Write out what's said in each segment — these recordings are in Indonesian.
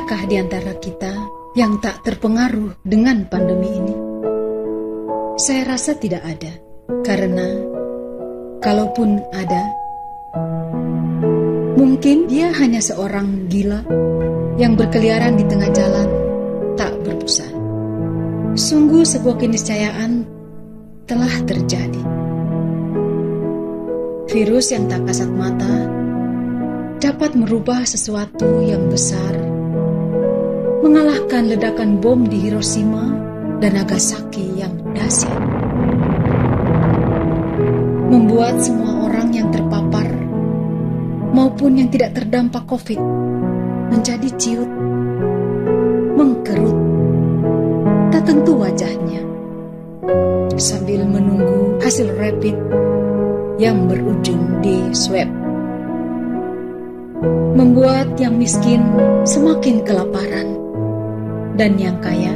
Adakah di antara kita yang tak terpengaruh dengan pandemi ini? Saya rasa tidak ada, karena kalaupun ada, mungkin dia hanya seorang gila yang berkeliaran di tengah jalan tak berbusa. Sungguh sebuah keniscayaan telah terjadi. Virus yang tak kasat mata dapat merubah sesuatu yang besar, mengalahkan ledakan bom di Hiroshima dan Nagasaki yang dahsyat, membuat semua orang yang terpapar maupun yang tidak terdampak COVID menjadi ciut, mengkerut, tak tentu wajahnya, sambil menunggu hasil rapid yang berujung di swab, membuat yang miskin semakin kelaparan dan yang kaya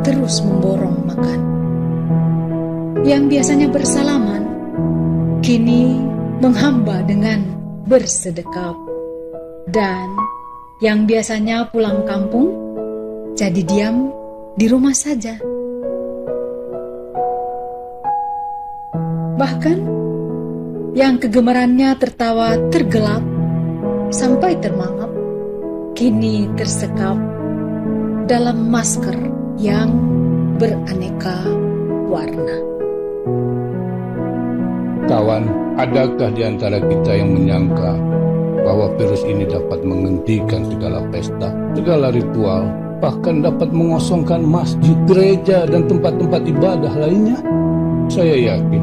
terus memborong makan. Yang biasanya bersalaman kini menghamba dengan bersedekap, dan yang biasanya pulang kampung jadi diam di rumah saja. Bahkan yang kegemarannya tertawa tergelap sampai termangap kini tersekap dalam masker yang beraneka warna. Kawan, adakah di antara kita yang menyangka bahwa virus ini dapat menghentikan segala pesta, segala ritual, bahkan dapat mengosongkan masjid, gereja, dan tempat-tempat ibadah lainnya? Saya yakin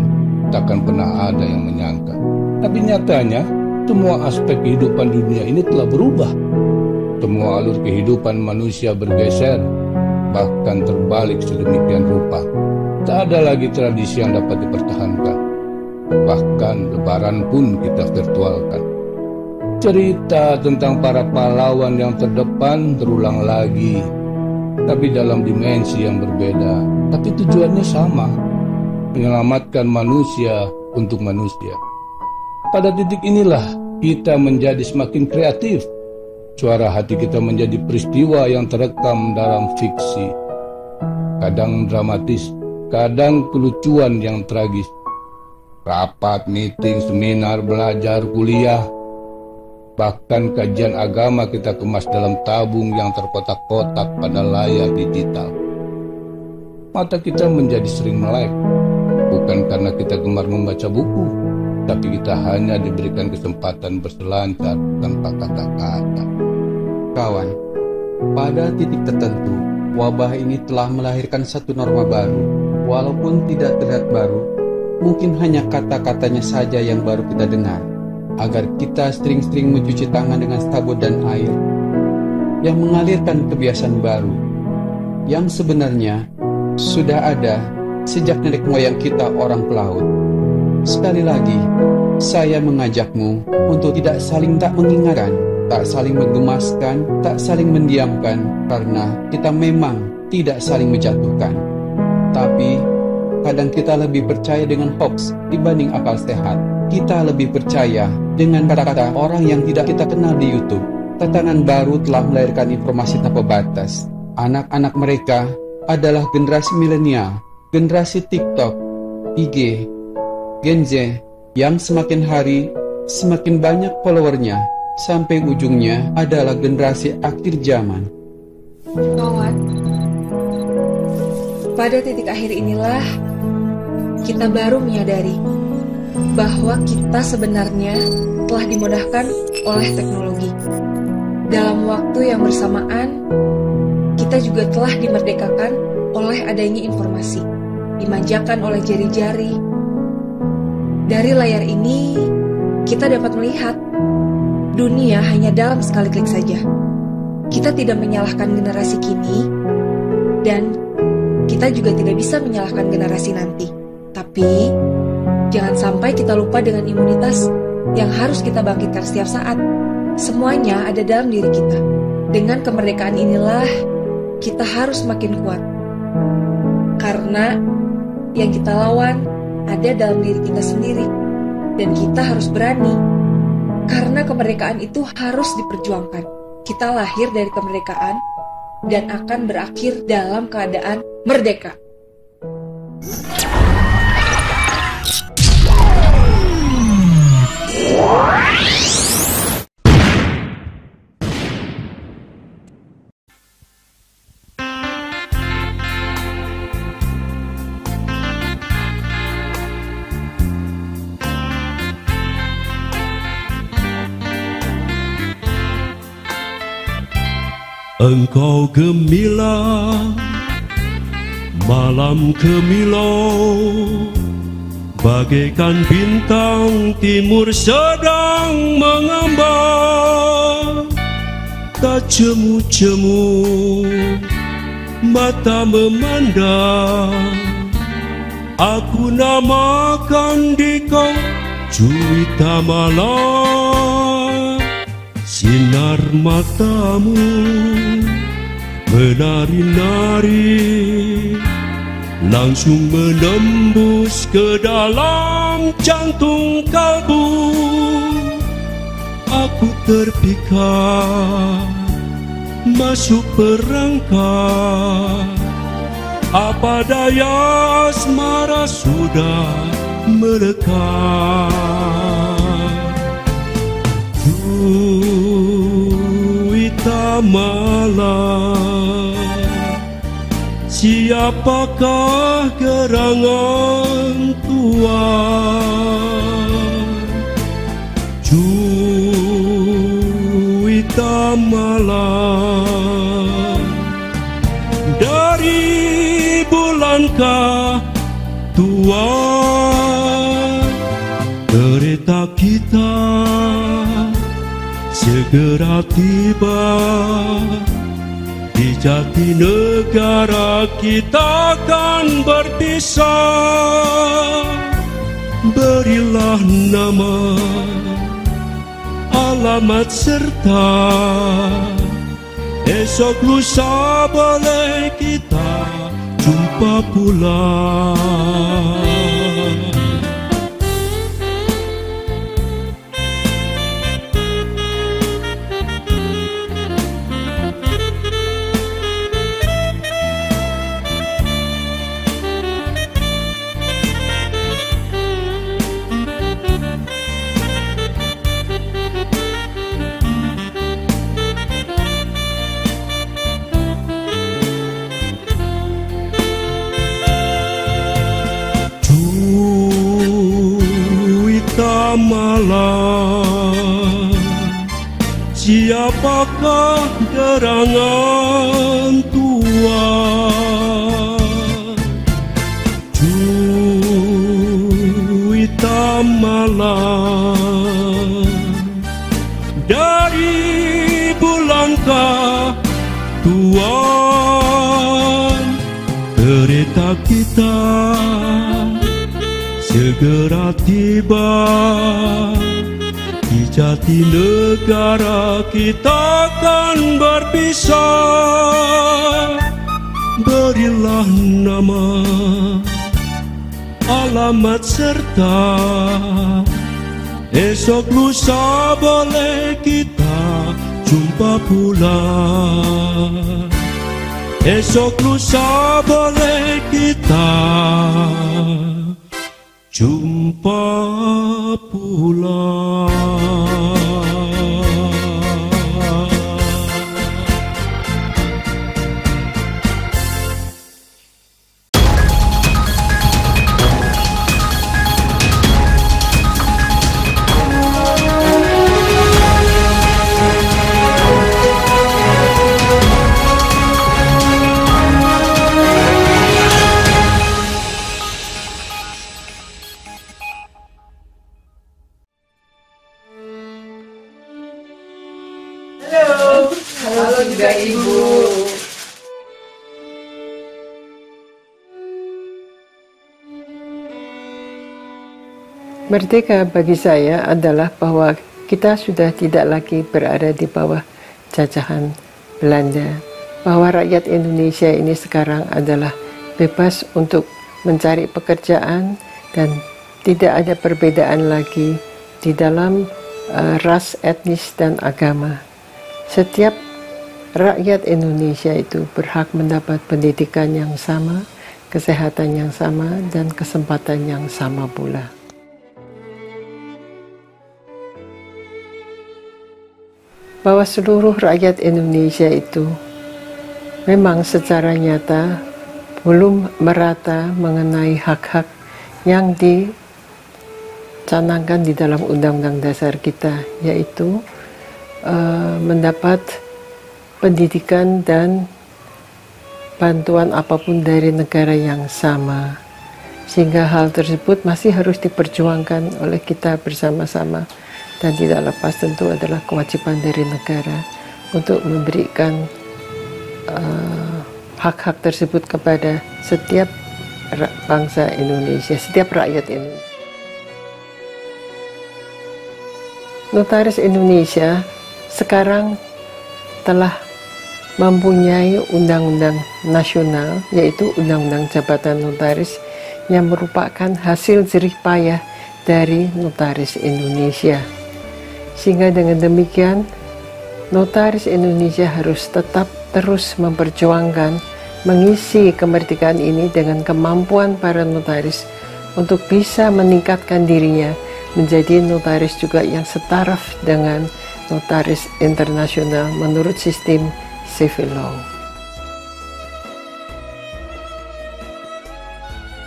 takkan pernah ada yang menyangka. Tapi nyatanya, semua aspek kehidupan dunia ini telah berubah. Semua alur kehidupan manusia bergeser, bahkan terbalik sedemikian rupa. Tak ada lagi tradisi yang dapat dipertahankan. Bahkan lebaran pun kita virtualkan. Cerita tentang para pahlawan yang terdepan terulang lagi, tapi dalam dimensi yang berbeda. Tapi tujuannya sama, menyelamatkan manusia untuk manusia. Pada titik inilah kita menjadi semakin kreatif. Suara hati kita menjadi peristiwa yang terekam dalam fiksi. Kadang dramatis, kadang kelucuan yang tragis. Rapat, meeting, seminar, belajar, kuliah, bahkan kajian agama kita kemas dalam tabung yang terkotak-kotak pada layar digital. Mata kita menjadi sering melek, bukan karena kita gemar membaca buku, tapi kita hanya diberikan kesempatan berselancar tanpa kata-kata. Kawan, pada titik tertentu, wabah ini telah melahirkan satu norma baru. Walaupun tidak terlihat baru, mungkin hanya kata-katanya saja yang baru kita dengar. Agar kita sering-sering mencuci tangan dengan sabun dan air, yang mengalirkan kebiasaan baru, yang sebenarnya sudah ada sejak nenek moyang kita orang pelaut. Sekali lagi, saya mengajakmu untuk tidak saling tak mengingatkan, tak saling menggemaskan, tak saling mendiamkan, karena kita memang tidak saling menjatuhkan. Tapi, kadang kita lebih percaya dengan hoax dibanding akal sehat. Kita lebih percaya dengan kata-kata orang yang tidak kita kenal di YouTube. Tatanan baru telah melahirkan informasi tanpa batas. Anak-anak mereka adalah generasi milenial, generasi TikTok, IG, Gen Z, yang semakin hari semakin banyak followernya, sampai ujungnya adalah generasi akhir zaman. Kawan, pada titik akhir inilah kita baru menyadari bahwa kita sebenarnya telah dimudahkan oleh teknologi. Dalam waktu yang bersamaan, kita juga telah dimerdekakan oleh adanya informasi, dimanjakan oleh jari-jari. Dari layar ini, kita dapat melihat dunia hanya dalam sekali klik saja. Kita tidak menyalahkan generasi kini, dan kita juga tidak bisa menyalahkan generasi nanti. Tapi, jangan sampai kita lupa dengan imunitas yang harus kita bangkitkan setiap saat. Semuanya ada dalam diri kita. Dengan kemerdekaan inilah kita harus makin kuat. Karena yang kita lawan ada dalam diri kita sendiri. Dan kita harus berani. Karena kemerdekaan itu harus diperjuangkan. kita lahir dari kemerdekaan dan akan berakhir dalam keadaan merdeka. Engkau gemilang, malam kemilau, bagaikan bintang timur sedang mengambang. Tak cemu-cemu, mata memandang. Aku namakan dikau Juwita Malam. Sinar matamu menari-nari, langsung menembus ke dalam jantung kalbu. Aku terpikat masuk perangkap. Apa daya asmara sudah melekat. Juwita Malam, siapakah gerangan tuan? Juwita Malam, dari bulankah tuan? Kereta kita segera tiba, di Jatinegara kita akan berpisah. Berilah nama, alamat serta, esok lusa boleh kita jumpa pula. Juwita Malam, siapakah gerangan tuan? Juwita Malam, dari bulankah tuan? Kereta kita segera tiba, di Jatinegara kita akan berpisah. Berilah nama, alamat serta, esok lusa boleh kita jumpa pula. Esok lusa boleh kita jumpa pula. Halo juga Ibu. Merdeka bagi saya adalah bahwa kita sudah tidak lagi berada di bawah jajahan Belanda. Bahwa rakyat Indonesia ini sekarang adalah bebas untuk mencari pekerjaan dan tidak ada perbedaan lagi di dalam ras, etnis, dan agama. setiap rakyat Indonesia itu berhak mendapat pendidikan yang sama, kesehatan yang sama, dan kesempatan yang sama pula. Bahwa seluruh rakyat Indonesia itu memang secara nyata belum merata mengenai hak-hak yang dicanangkan di dalam Undang-Undang Dasar kita, yaitu mendapat pendidikan dan bantuan apapun dari negara yang sama, sehingga hal tersebut masih harus diperjuangkan oleh kita bersama-sama, dan tidak lepas tentu adalah kewajiban dari negara untuk memberikan hak-hak tersebut kepada setiap bangsa Indonesia, setiap rakyat Indonesia. Notaris Indonesia sekarang telah mempunyai undang-undang nasional, yaitu Undang-Undang Jabatan Notaris, yang merupakan hasil jerih payah dari notaris Indonesia. Sehingga dengan demikian, notaris Indonesia harus tetap terus memperjuangkan mengisi kemerdekaan ini dengan kemampuan para notaris untuk bisa meningkatkan dirinya menjadi notaris juga yang setaraf dengan notaris internasional menurut sistem civil law.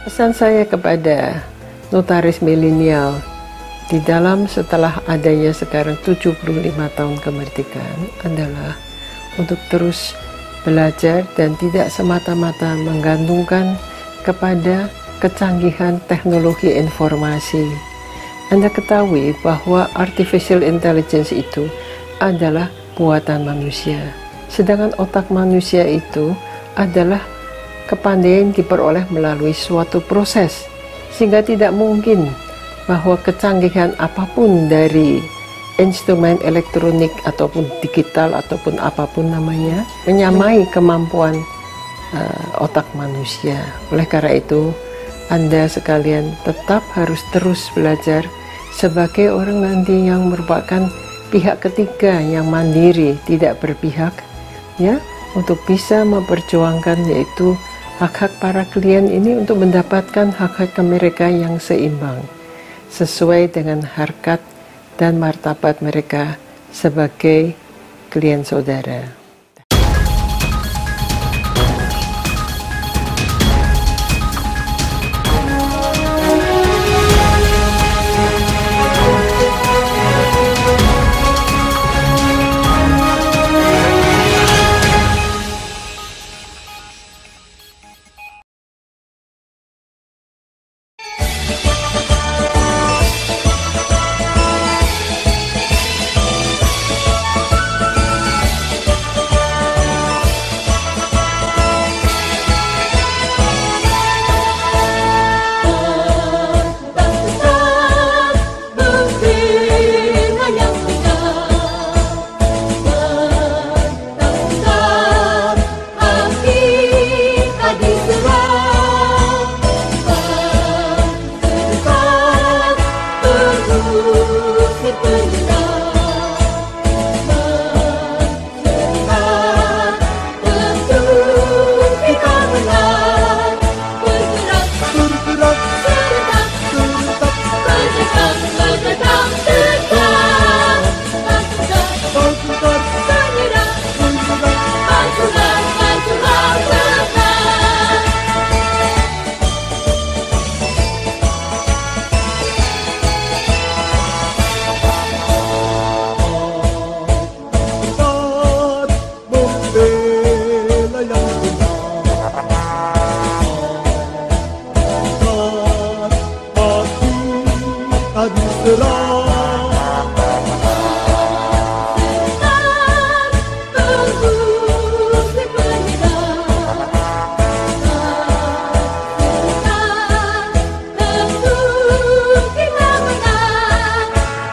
Pesan saya kepada notaris milenial di dalam setelah adanya sekarang 75 tahun kemerdekaan adalah untuk terus belajar dan tidak semata-mata menggantungkan kepada kecanggihan teknologi informasi. Anda ketahui bahwa artificial intelligence itu adalah buatan manusia, sedangkan otak manusia itu adalah kepandaian diperoleh melalui suatu proses, sehingga tidak mungkin bahwa kecanggihan apapun dari instrumen elektronik ataupun digital ataupun apapun namanya menyamai kemampuan otak manusia. Oleh karena itu, Anda sekalian tetap harus terus belajar sebagai orang nanti yang merupakan pihak ketiga yang mandiri, tidak berpihak, ya, untuk bisa memperjuangkan yaitu hak-hak para klien ini untuk mendapatkan hak-hak mereka yang seimbang, sesuai dengan harkat dan martabat mereka sebagai klien saudara.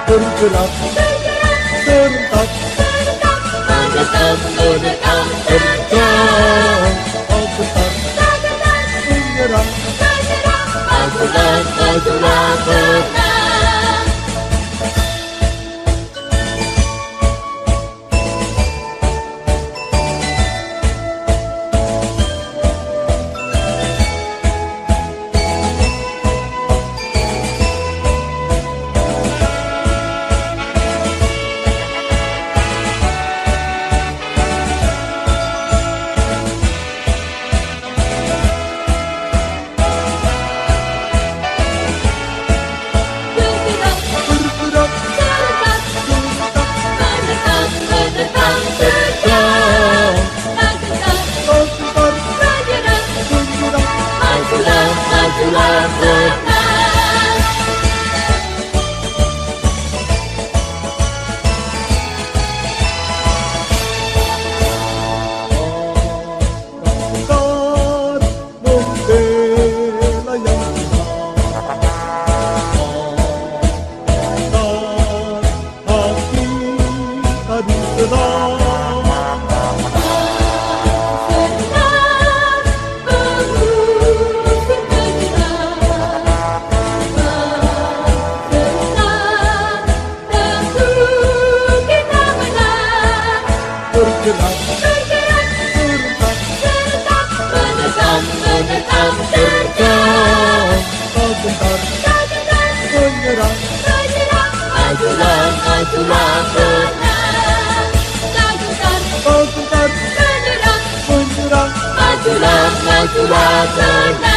Bergerak, serentak, menekan, menekan, terjang, besar, menyerang, majulah, majulah, menang. majulah, majulah tenang.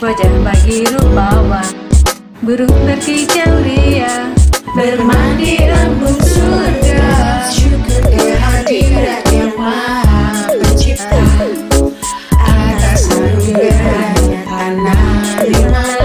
Wajah bagi rupawan, burung berkicau ria, bermandi embun surga. Syukur kehadirat yang maha pencipta, atas anugerahnya tanah di malam.